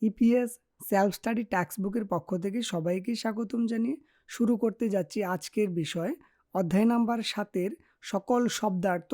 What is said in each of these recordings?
EPS self study টেক্সটবুকের পক্ষ থেকে সবাইকে স্বাগতম জানিয়ে শুরু করতে যাচ্ছি আজকের বিষয় অধ্যায় নাম্বার 7-এর সকল শব্দার্থ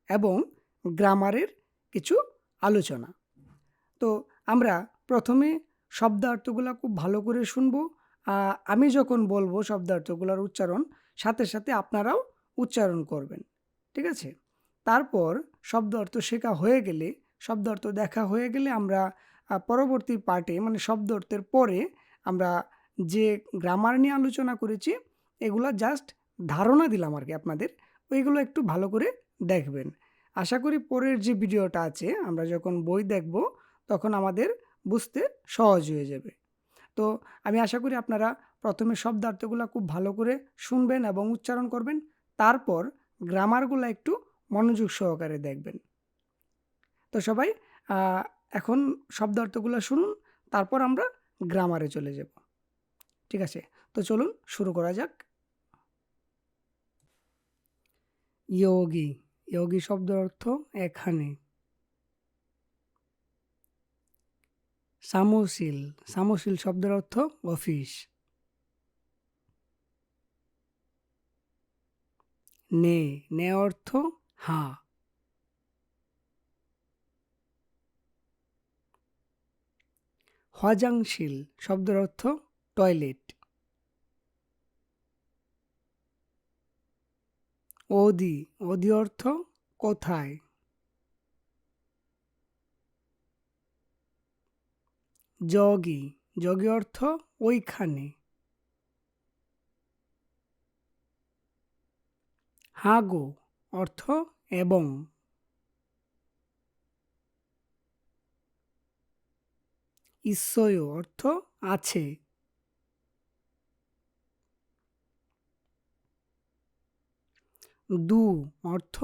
এবং গ্রামারের কিছু আলোচনা। তো আমরা প্রথমে শব্দার্থগুলো খুব ভালো করে শুনবো। আমি যখন বলবো শব্দার্থগুলোর উচ্চারণ, সাথে সাথে আপনারাও উচ্চারণ করবেন, ঠিক আছে? তারপর শব্দ অর্থ শেখা হয়ে গেলে, শব্দ অর্থ দেখা হয়ে গেলে আমরা পরবর্তী পার্টে মানে শব্দ অর্থের পরে আমরা যে গ্রামার নিয়ে আলোচনা করেছি এগুলো জাস্ট ধারণা দিলাম আর কি আপনাদের, ওইগুলো একটু ভালো করে দেখবেন। আশা করি পরের যে ভিডিওটা আছে আমরা যখন বই দেখব তখন আমাদের বুঝতে সহজ হয়ে যাবে। তো আমি আশা করি আপনারা প্রথমে শব্দার্থগুলো খুব ভালো করে শুনবেন এবং উচ্চারণ করবেন, তারপর গ্রামারগুলো একটু মনোযোগ সহকারে দেখবেন। তো সবাই এখন শব্দার্থগুলো শুনুন, তারপর আমরা গ্রামারে চলে যাব, ঠিক আছে? তো চলুন শুরু করা যাক। যোগী, যোগী শব্দের অর্থ এখানে। সামশীল, সামশীল শব্দের অর্থ অফিস। নে, নে অর্থ হ্যাঁ। হজাংশীল শব্দের অর্থ টয়লেট। অদি, অদি অর্থ কোথায়। যোগী, যোগী অর্থ ওইখানে। হাগো অর্থ এবং। ঈশ্বয় অর্থ আছে। দু অর্থ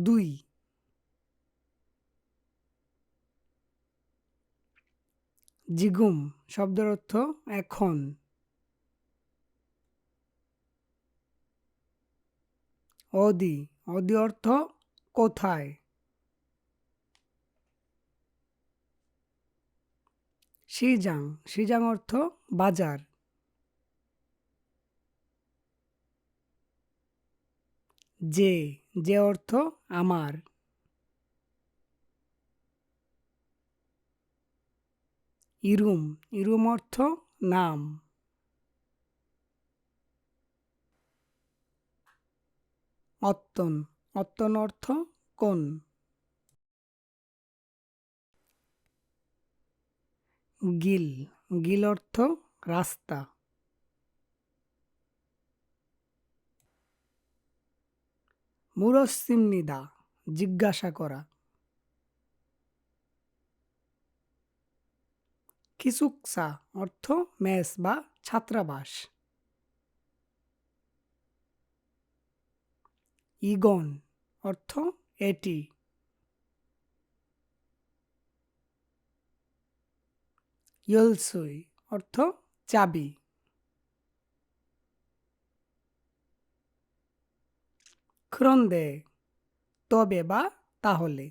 দুই। জিগুম শব্দের অর্থ এখন। অদি, অদি অর্থ কোথায়। সিজাং, সিজাং অর্থ বাজার। যে, যে অর্থ আমার। ইরুম, ইরুম অর্থ নাম। অত্তন, অত্তন অর্থ কোন। গিল, গিল অর্থ রাস্তা। মুরসিমনিদা, জিজ্ঞাসা করা। কিসুকসা অর্থ মেস বা ছাত্রাবাস। ইগন অর্থ এটি। ইয়লসুই অর্থ চাবি। ক্রন্দে, তবে বা তাহলে।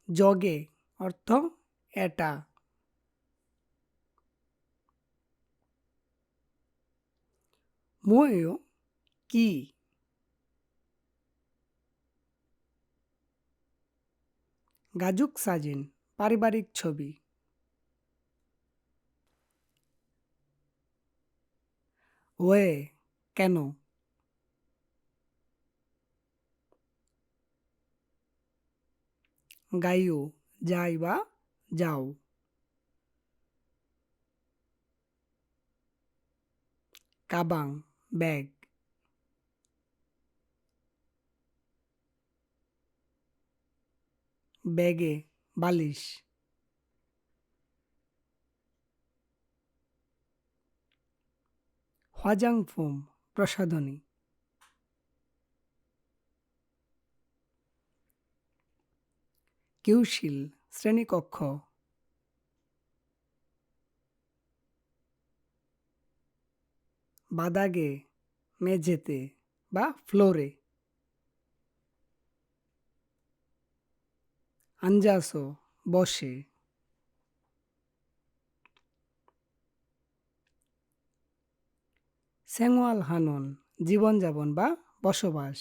জগে অর্থ এটা। ময়ূ কি। গাজুক সাজিন পারিবারিক ছবি। ওয়ে কেন। গাইও যাই বা যাও। কাবাং ব্যাগ। ব্যাগে বালিশ। হজাংফুম প্রসাধনী। কিউশিল শ্রেণীকক্ষ। বাদাগে মেঝেতে বা ফ্লোরে। আঞ্জাসো বসে। সেঙ্গওয়াল হানন জীবনযাপন বা বসবাস।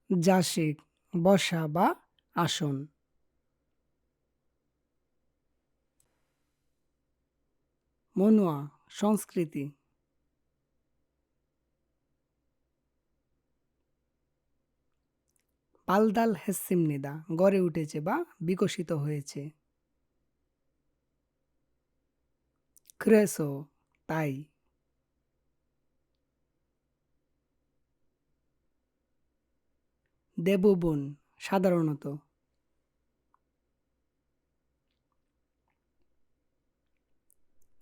জাসিক বসা বা আসন। মনুয়া সংস্কৃতি। পালদাল হেসিমনিদা গড়ে উঠেছে বা বিকশিত হয়েছে। ক্রেসো তাই। দেববন সাধারণত।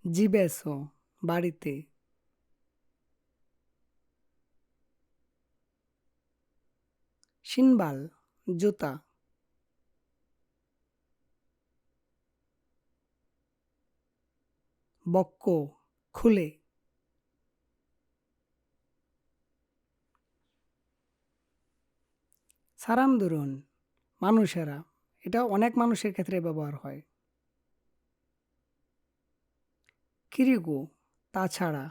জিবেসো বাড়িতে। সিনবাল জুতা। বক্ক খুলে। সারাম দুরুন মানুষেরা, এটা অনেক মানুষের ক্ষেত্রে ব্যবহার হয়। কিরিগু তাছাড়া।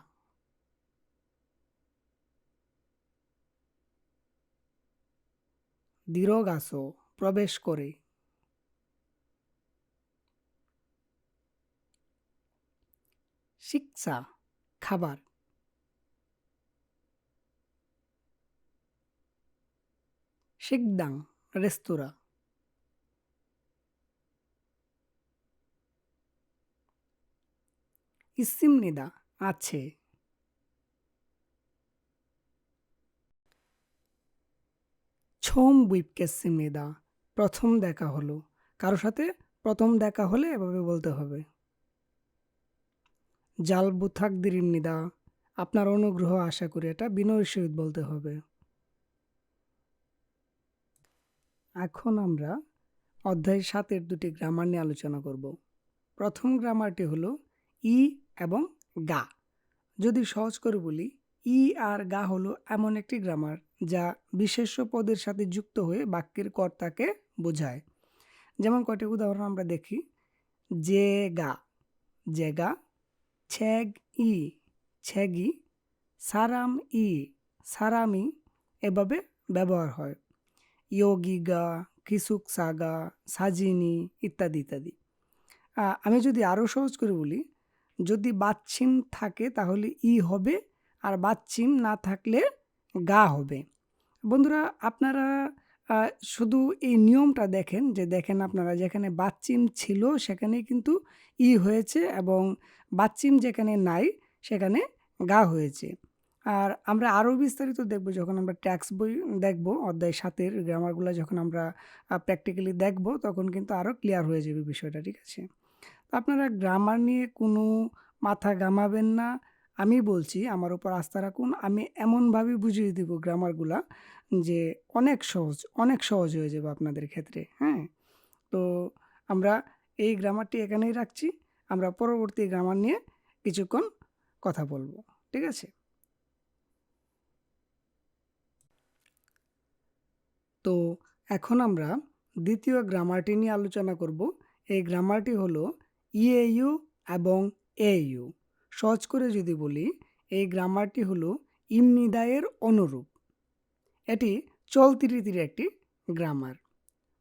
দিরগাসো প্রবেশ করে। শিক্ষা খাবার। শিকদাং রেস্তোরাঁ। ইসিমনিদা আছে। ছোম বুইপকেসিমনিদা প্রথম দেখা হলো। কারোর সাথে প্রথম দেখা হলে এভাবে বলতে হবে। জাল বুথাক দিরিমনিদা আপনার অনুগ্রহ আশা করি, এটা বিনয়ের সহিত বলতে হবে। এখন আমরা অধ্যায় 7-এর দুটি গ্রামার নিয়ে আলোচনা করব। প্রথম গ্রামারটি হলো ই এবং গা। যদি সহজ করে বলি, ই আর গা হলো এমন একটি গ্রামার যা বিশেষ্য পদের সাথে যুক্ত হয়ে বাক্যের কর্তাকে বোঝায়। যেমন কয়টি উদাহরণ আমরা দেখি। যে গা জেগা, ছেগ ই ছেগি, সারাম ই সারামি এভাবে ব্যবহার হয়। ইয়োগিগা, কিসুকসাগা, সাজিনি ইত্যাদি ইত্যাদি। আমি যদি আরও সহজ করে বলি, যদি বাচ্ছিম থাকে তাহলে ই হবে, আর বাচ্ছিম না থাকলে গা হবে। বন্ধুরা, আপনারা শুধু এই নিয়মটা দেখেন, যে দেখেন আপনারা যেখানে বাচ্চিম ছিল সেখানেই কিন্তু ই হয়েছে, এবং বাচ্চিম যেখানে নাই সেখানে গা হয়েছে। আর আমরা আরও বিস্তারিত দেখব যখন আমরা ট্যাক্স বই দেখব, অধ্যায় 7-এর গ্রামারগুলো যখন আমরা প্র্যাকটিক্যালি দেখব, তখন কিন্তু আরও ক্লিয়ার হয়ে যাবে বিষয়টা, ঠিক আছে? তো আপনারা গ্রামার নিয়ে কোনো মাথা ঘামাবেন না। আমি বলছি, আমার উপর আস্থা রাখুন। আমি এমনভাবে বুঝিয়ে দেব গ্রামারগুলা যে অনেক সহজ হয়ে যাবে আপনাদের ক্ষেত্রে, হ্যাঁ? তো আমরা এই গ্রামারটি এখানেই রাখছি। আমরা পরবর্তী গ্রামার নিয়ে কিছুক্ষণ কথা বলবো, ঠিক আছে? তো এখন আমরা দ্বিতীয় গ্রামারটি নিয়ে আলোচনা করব। এই গ্রামারটি হলো ইএইউ এবং এইউ। সহজ করে যদি বলি, এই গ্রামারটি হলো ইমনিদায়ের অনুরূপ। এটি চলতি রীতির একটি গ্রামার।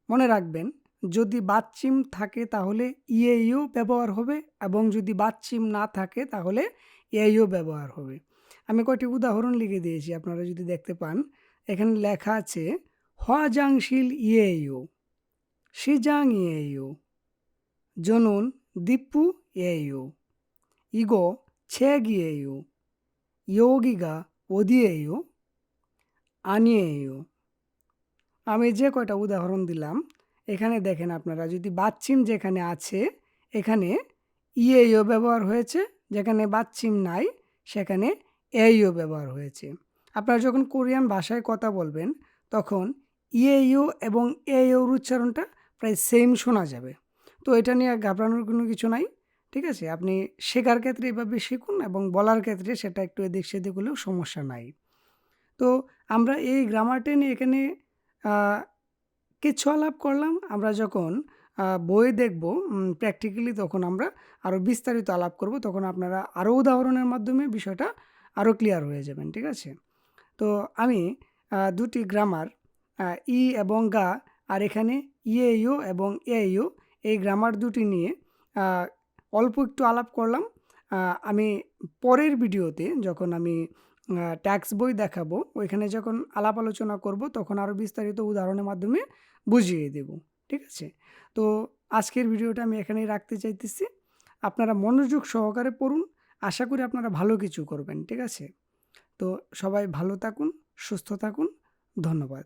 মনে রাখবেন, যদি বাচ্চিম থাকে তাহলে ইএইউ ব্যবহার হবে, এবং যদি বাচ্চিম না থাকে তাহলে এইউ ব্যবহার হবে। আমি কয়েকটি উদাহরণ লিখে দিয়েছি, আপনারা যদি দেখতে পান। এখানে লেখা আছে হজাংশিল ইয়েইউ, শিজাং ইয়েইউ, জনুন দিপ্পু ইয়েইউ, ইগো ছেগ ইয়েইউ, ইয়োগিগা ওদিয়েইউ, আনিয়েইউ। আমি যে কয়টা উদাহরণ দিলাম, এখানে দেখেন আপনারা, যদি বাচ্চিম যেখানে আছে এখানে ইয়েইউ ব্যবহার হয়েছে, যেখানে বাচ্চিম নাই সেখানে এইউ ব্যবহার হয়েছে। আপনারা যখন কোরিয়ান ভাষায় কথা বলবেন তখন ইয়েইউ এবং এইউর উচ্চারণটা প্রায় সেম শোনা যাবে। তো এটা নিয়ে ঘাবড়ানোর কোনো কিছু নাই, ঠিক আছে? আপনি শেখার ক্ষেত্রে এভাবে শিখুন, এবং বলার ক্ষেত্রে সেটা একটু এদিক সেদিক হলেও সমস্যা নাই। তো আমরা এই গ্রামারটা নিয়ে এখানে কিছু আলাপ করলাম, আমরা যখন বই দেখব প্র্যাকটিক্যালি, তখন আমরা আরও বিস্তারিত আলাপ করব, তখন আপনারা আরও উদাহরণের মাধ্যমে বিষয়টা আরও ক্লিয়ার হয়ে যাবেন, ঠিক আছে? তো আমি দুটি গ্রামার ই এবং গা, আর এখানে ইউ এবং ইউ, এই গ্রামার দুটি নিয়ে অল্প একটু আলাপ করলাম। আমি পরের ভিডিওতে যখন আমি ট্যাক্স বই দেখাবো, ওইখানে যখন আলাপ আলোচনা করব, তখন আরও বিস্তারিত উদাহরণের মাধ্যমে বুঝিয়ে দেব, ঠিক আছে? তো আজকের ভিডিওটা আমি এখানেই রাখতে চাইতেছি। আপনারা মনোযোগ সহকারে পড়ুন, আশা করি আপনারা ভালো কিছু করবেন, ঠিক আছে? তো সবাই ভালো থাকুন, সুস্থ থাকুন, ধন্যবাদ।